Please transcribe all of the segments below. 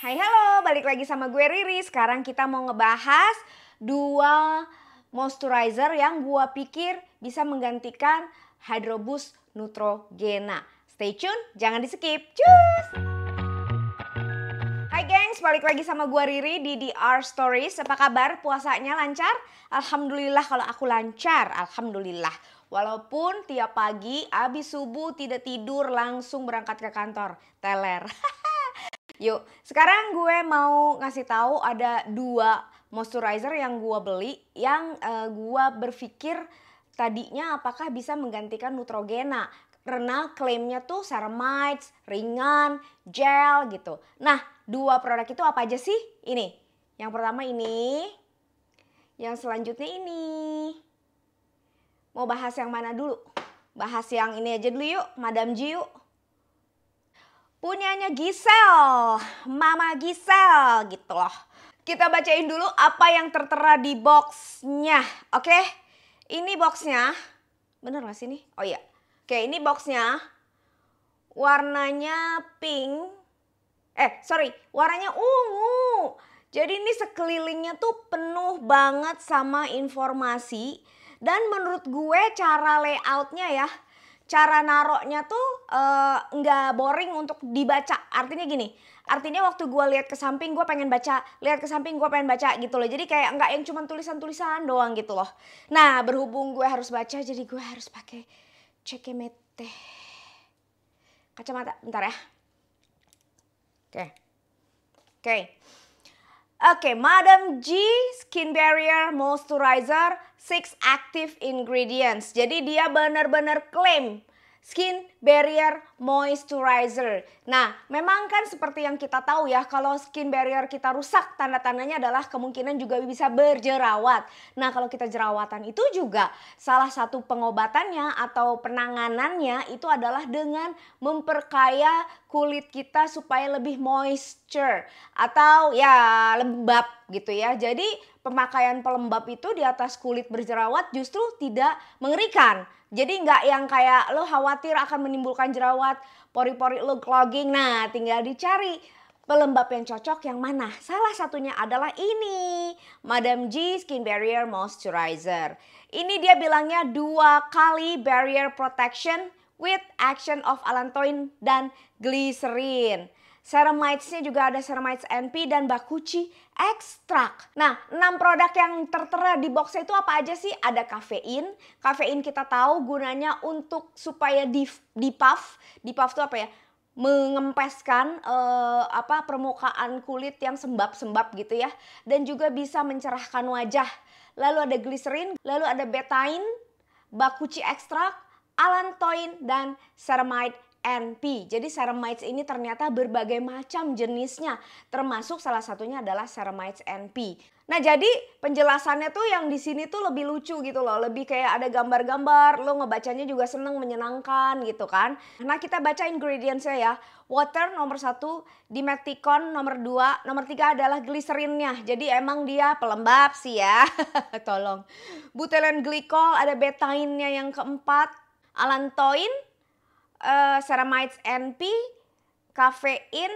Hai halo, balik lagi sama gue Riri. Sekarang kita mau ngebahas dua moisturizer yang gue pikir bisa menggantikan Hydro Boost Neutrogena. Stay tune, jangan di skip. Cus! Hai gengs, balik lagi sama gue Riri di DR Stories. Apa kabar? Puasanya lancar? Alhamdulillah kalau aku lancar, alhamdulillah. Walaupun tiap pagi abis subuh tidak tidur langsung berangkat ke kantor. Teler. Yuk, sekarang gue mau ngasih tahu ada dua moisturizer yang gue beli yang gue berpikir tadinya apakah bisa menggantikan Neutrogena karena klaimnya tuh ceramides, ringan, gel gitu. Nah, dua produk itu apa aja sih? Ini. Yang pertama ini, yang selanjutnya ini. Mau bahas yang mana dulu? Bahas yang ini aja dulu yuk, Madam Ji yuk. Punyanya Gisel, Mama Gisel gitu loh. Kita bacain dulu apa yang tertera di boxnya, oke? Ini boxnya, bener gak sih ini? Oh iya, oke ini boxnya warnanya pink, warnanya ungu. Jadi ini sekelilingnya tuh penuh banget sama informasi. Dan menurut gue cara layoutnya ya, cara naroknya tuh nggak boring untuk dibaca. Artinya gini, artinya waktu gue lihat ke samping gue pengen baca, lihat ke samping gue pengen baca gitu loh. Jadi kayak nggak yang cuma tulisan-tulisan doang gitu loh. Nah berhubung gue harus baca jadi gue harus pakai cekemete. Kacamata, bentar ya. Oke, Madam G Skin Barrier Moisturizer 6 Active Ingredients. Jadi dia benar-benar klaim Skin Barrier Moisturizer. Nah, memang kan seperti yang kita tahu ya, kalau skin barrier kita rusak, tanda-tandanya adalah kemungkinan juga bisa berjerawat. Nah, kalau kita jerawatan itu juga salah satu pengobatannya atau penanganannya itu adalah dengan memperkaya kulit kita supaya lebih moisture atau ya lembab gitu ya. Jadi pemakaian pelembab itu di atas kulit berjerawat justru tidak mengerikan. Jadi nggak yang kayak lo khawatir akan menimbulkan jerawat, pori-pori lo clogging. Nah tinggal dicari pelembab yang cocok yang mana. Salah satunya adalah ini, Madam G Skin Barrier Moisturizer. Ini dia bilangnya 2 kali barrier protection with action of allantoin dan glycerin. Ceramides-nya juga ada ceramides NP dan bakuchi ekstrak. Nah, 6 produk yang tertera di box itu apa aja sih? Ada kafein. Kafein kita tahu gunanya untuk supaya di-puff. Di-puff itu apa ya? Mengempeskan permukaan kulit yang sembab-sembab gitu ya. Dan juga bisa mencerahkan wajah. Lalu ada glycerin, lalu ada betaine, bakuchi ekstrak, allantoin dan ceramide NP. Jadi ceramides ini ternyata berbagai macam jenisnya, termasuk salah satunya adalah ceramides NP. Nah, jadi penjelasannya tuh yang di sini tuh lebih lucu gitu loh, lebih kayak ada gambar-gambar, lo ngebacanya juga seneng, menyenangkan gitu kan. Nah, kita baca ingredientsnya ya. Water nomor 1, dimeticon nomor 2, nomor 3 adalah glycerinnya. Jadi emang dia pelembab sih ya. Tolong. Butylene glycol, ada betainnya yang keempat, allantoin, ceramides NP, kafein,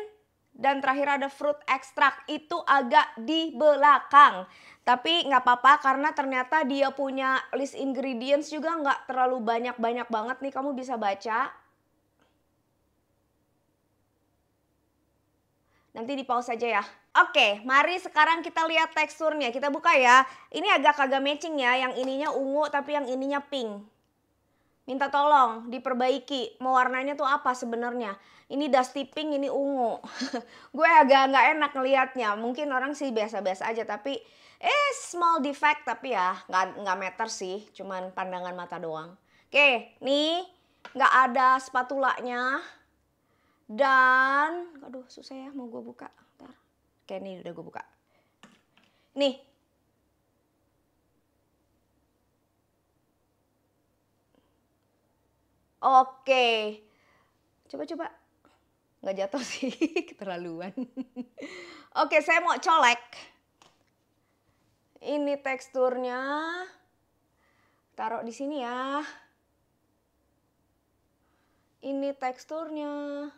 dan terakhir ada fruit extract. Itu agak di belakang. Tapi nggak apa-apa karena ternyata dia punya list ingredients juga nggak terlalu banyak-banyak banget nih. Kamu bisa baca. Nanti di pause aja ya. Oke, mari sekarang kita lihat teksturnya. Kita buka ya. Ini agak kagak matching ya. Yang ininya ungu tapi yang ininya pink. Minta tolong diperbaiki, mau warnanya tuh apa sebenarnya. Ini dusty pink, ini ungu. Gue agak nggak enak ngelihatnya. Mungkin orang sih biasa-biasa aja, tapi small defect, tapi ya nggak meter sih, cuman pandangan mata doang. Oke, nih nggak ada spatulanya. Dan, aduh susah ya mau gue buka. Ntar. Oke, nih udah gue buka. Nih. Oke. Coba-coba. Nggak jatuh sih, keterlaluan. Oke, saya mau colek. Ini teksturnya. Taruh di sini ya. Ini teksturnya.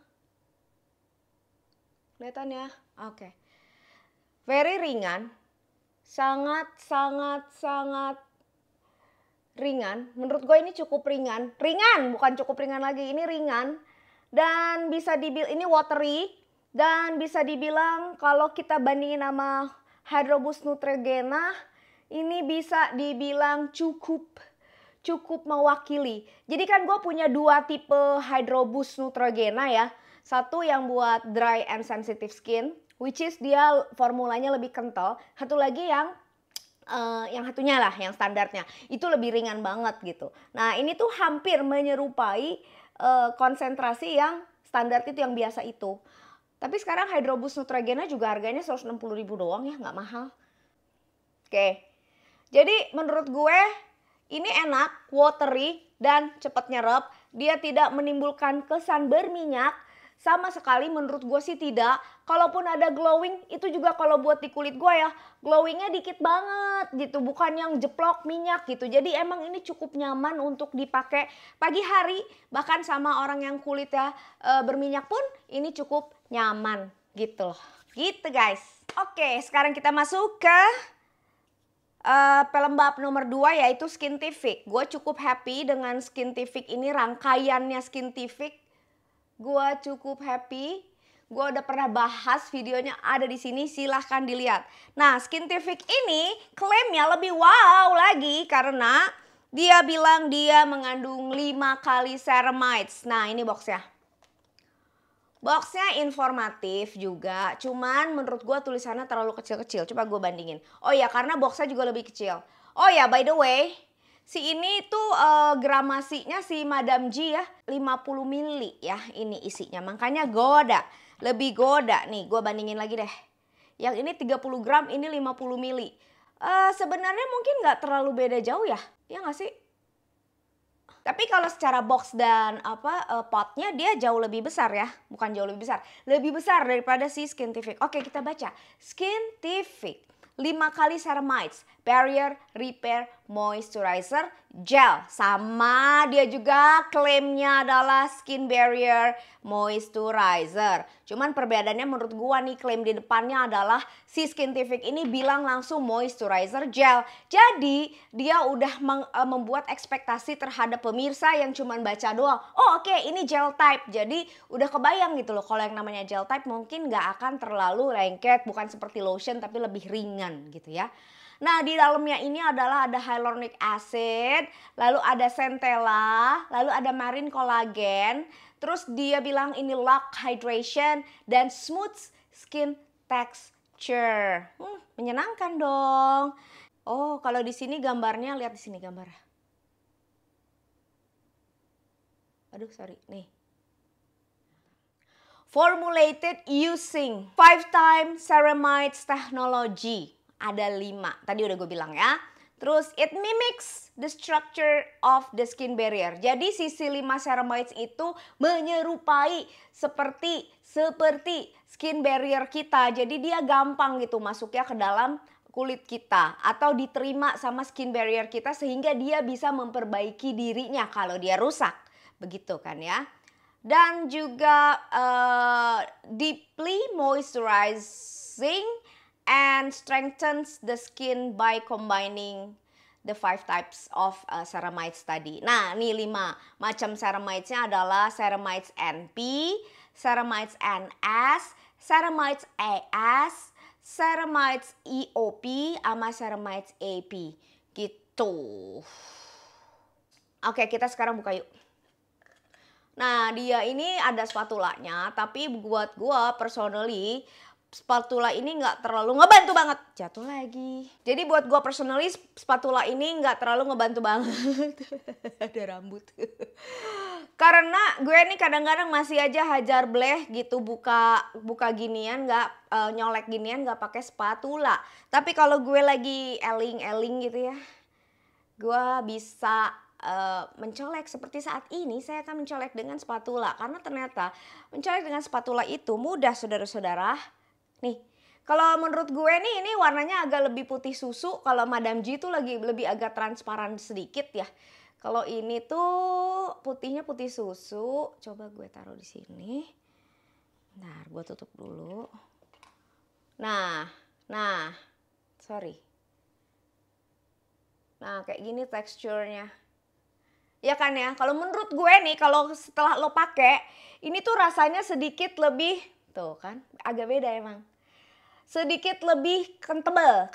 Kelihatan ya? Oke. Very ringan. Sangat ringan. Menurut gue ini cukup ringan. Ringan, bukan cukup ringan lagi. Ini ringan. Dan bisa dibilang ini watery. Dan bisa dibilang kalau kita bandingin sama Hydro Boost Neutrogena, ini bisa dibilang cukup mewakili. Jadi kan gue punya dua tipe Hydro Boost Neutrogena ya. Satu yang buat dry and sensitive skin, which is dia formulanya lebih kental. Satu lagi yang satunya lah, yang standarnya itu lebih ringan banget gitu. Nah ini tuh hampir menyerupai konsentrasi yang standar itu, yang biasa itu. Tapi sekarang Hydro Boost Neutrogena juga harganya 160.000 doang ya, nggak mahal. Oke, jadi menurut gue ini enak, watery, dan cepat nyerap. Dia tidak menimbulkan kesan berminyak. Sama sekali menurut gue sih tidak. Kalaupun ada glowing, itu juga kalau buat di kulit gue ya, glowingnya dikit banget gitu. Bukan yang jeplok minyak gitu. Jadi emang ini cukup nyaman untuk dipakai pagi hari. Bahkan sama orang yang kulitnya berminyak pun ini cukup nyaman gitu loh. Gitu guys. Oke, sekarang kita masuk ke pelembab nomor 2 yaitu Skintific. Gue cukup happy dengan Skintific ini, rangkaiannya Skintific. Gue cukup happy. Gue udah pernah bahas, videonya ada di sini, silahkan dilihat. Nah, Skintific ini klaimnya lebih wow lagi karena dia bilang dia mengandung 5 kali ceramides. Nah, ini boxnya. Boxnya informatif juga, cuman menurut gue tulisannya terlalu kecil-kecil. Coba gue bandingin. Oh ya, karena boxnya juga lebih kecil. Oh ya, by the way, si ini tuh gramasinya si Madam G ya, 50 mili ya ini isinya. Makanya goda, lebih goda nih. Gue bandingin lagi deh. Yang ini 30 gram, ini 50 mili. Sebenarnya mungkin nggak terlalu beda jauh ya, ya nggak sih? Tapi kalau secara box dan potnya dia jauh lebih besar ya. Bukan jauh lebih besar. Lebih besar daripada si Skintific. Oke, kita baca. Skintific 5 kali ceramides, barrier, repair, moisturizer, gel. Sama dia juga klaimnya adalah skin barrier, moisturizer. Cuman perbedaannya menurut gua nih, klaim di depannya adalah si Skintific ini bilang langsung moisturizer gel. Jadi dia udah membuat ekspektasi terhadap pemirsa yang cuman baca doang. Oh oke, ini gel type. Jadi udah kebayang gitu loh, kalau yang namanya gel type mungkin gak akan terlalu lengket. Bukan seperti lotion tapi lebih ringan gitu ya. Nah di dalamnya ini adalah ada hyaluronic acid, lalu ada centella, lalu ada marine collagen. Terus dia bilang ini lock hydration dan smooth skin texture. Menyenangkan dong. Oh, kalau di sini gambarnya, lihat di sini gambar. Aduh, sorry. Nih. Formulated using 5-time ceramides technology. Ada 5. Tadi udah gue bilang ya. Terus it mimics the structure of the skin barrier. Jadi sisi 5 ceramides itu menyerupai seperti skin barrier kita. Jadi dia gampang gitu masuknya ke dalam kulit kita atau diterima sama skin barrier kita sehingga dia bisa memperbaiki dirinya kalau dia rusak. Begitu kan ya. Dan juga deeply moisturizing and strengthens the skin by combining the 5 types of ceramides tadi. Nah, nih 5 macam ceramidesnya adalah ceramides NP, ceramides NS, ceramides AS, ceramides EOP, sama ceramides AP. Gitu. Oke, kita sekarang buka yuk. Nah, dia ini ada spatulanya, tapi buat gua personally spatula ini nggak terlalu ngebantu banget. Jatuh lagi. Jadi buat gua personally spatula ini nggak terlalu ngebantu banget. Ada rambut. Karena gue nih kadang-kadang masih aja hajar bleh gitu buka ginian nggak nyolek ginian nggak pakai spatula. Tapi kalau gue lagi eling gitu ya, gue bisa mencolek seperti saat ini. Saya akan mencolek dengan spatula karena ternyata mencolek dengan spatula itu mudah saudara-saudara. Nih, kalau menurut gue nih ini warnanya agak lebih putih susu. Kalau Madam G itu lebih agak transparan sedikit ya. Kalau ini tuh putihnya putih susu. Coba gue taruh di sini. Bentar, gue tutup dulu. Nah, sorry. Nah, kayak gini teksturnya. Ya kan ya, kalau menurut gue nih, kalau setelah lo pakai, ini tuh rasanya sedikit lebih, tuh kan, agak beda emang. Sedikit lebih tebel,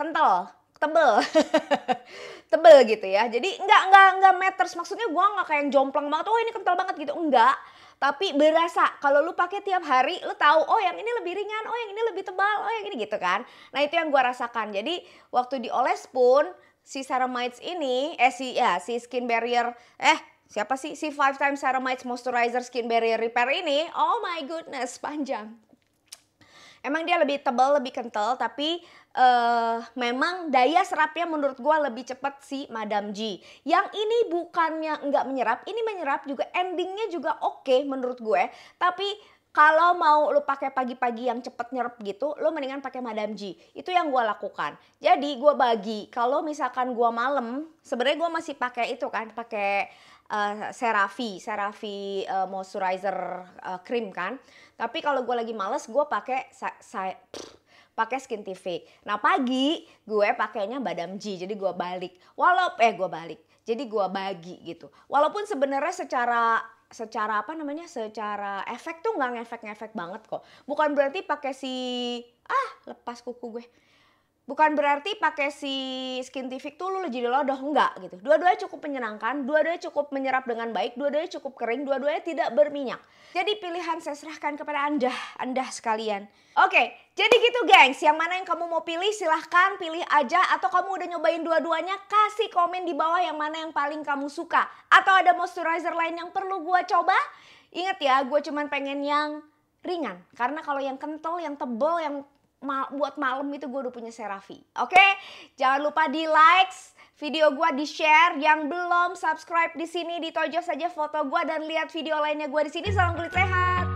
tebel gitu ya. Jadi nggak matters, maksudnya gue nggak kayak yang jomplang banget, oh ini kental banget gitu, enggak. Tapi berasa kalau lu pakai tiap hari, lu tahu oh yang ini lebih ringan, oh yang ini lebih tebal, oh yang ini gitu kan. Nah itu yang gue rasakan. Jadi waktu dioles pun si ceramides ini, si skin barrier, siapa sih si 5 times ceramides moisturizer skin barrier repair ini, oh my goodness panjang. Emang dia lebih tebal, lebih kental, tapi memang daya serapnya menurut gue lebih cepat si Madame G. Yang ini bukannya nggak menyerap, ini menyerap juga, endingnya juga oke menurut gue. Tapi kalau mau lo pakai pagi-pagi yang cepet nyerap gitu, lo mendingan pakai Madame G. Itu yang gue lakukan. Jadi gue bagi, kalau misalkan gue malam, sebenarnya gue masih pakai itu kan, pakai CeraVe moisturizer cream kan. Tapi kalau gue lagi males, gue pakai Skintific. Nah pagi gue pakainya Madame G, jadi gue balik. Jadi gue bagi gitu. Walaupun sebenarnya secara efek tuh nggak ngefek banget kok. Bukan berarti pakai lepas kuku gue. Bukan berarti pakai si Skintific tuh lu jadi lodoh, enggak gitu. Dua-duanya cukup menyenangkan, dua-duanya cukup menyerap dengan baik, dua-duanya cukup kering, dua-duanya tidak berminyak. Jadi pilihan saya serahkan kepada Anda sekalian. Oke, jadi gitu gengs. Yang mana yang kamu mau pilih silahkan pilih aja. Atau kamu udah nyobain dua-duanya, kasih komen di bawah yang mana yang paling kamu suka. Atau ada moisturizer lain yang perlu gue coba. Ingat ya, gue cuman pengen yang ringan. Karena kalau yang kental, yang tebel, yang buat malam itu gue udah punya CeraVe. Oke? Jangan lupa di like video gue, di share. Yang belum subscribe di sini ditojos saja foto gue dan lihat video lainnya gue di sini. Salam kulit sehat.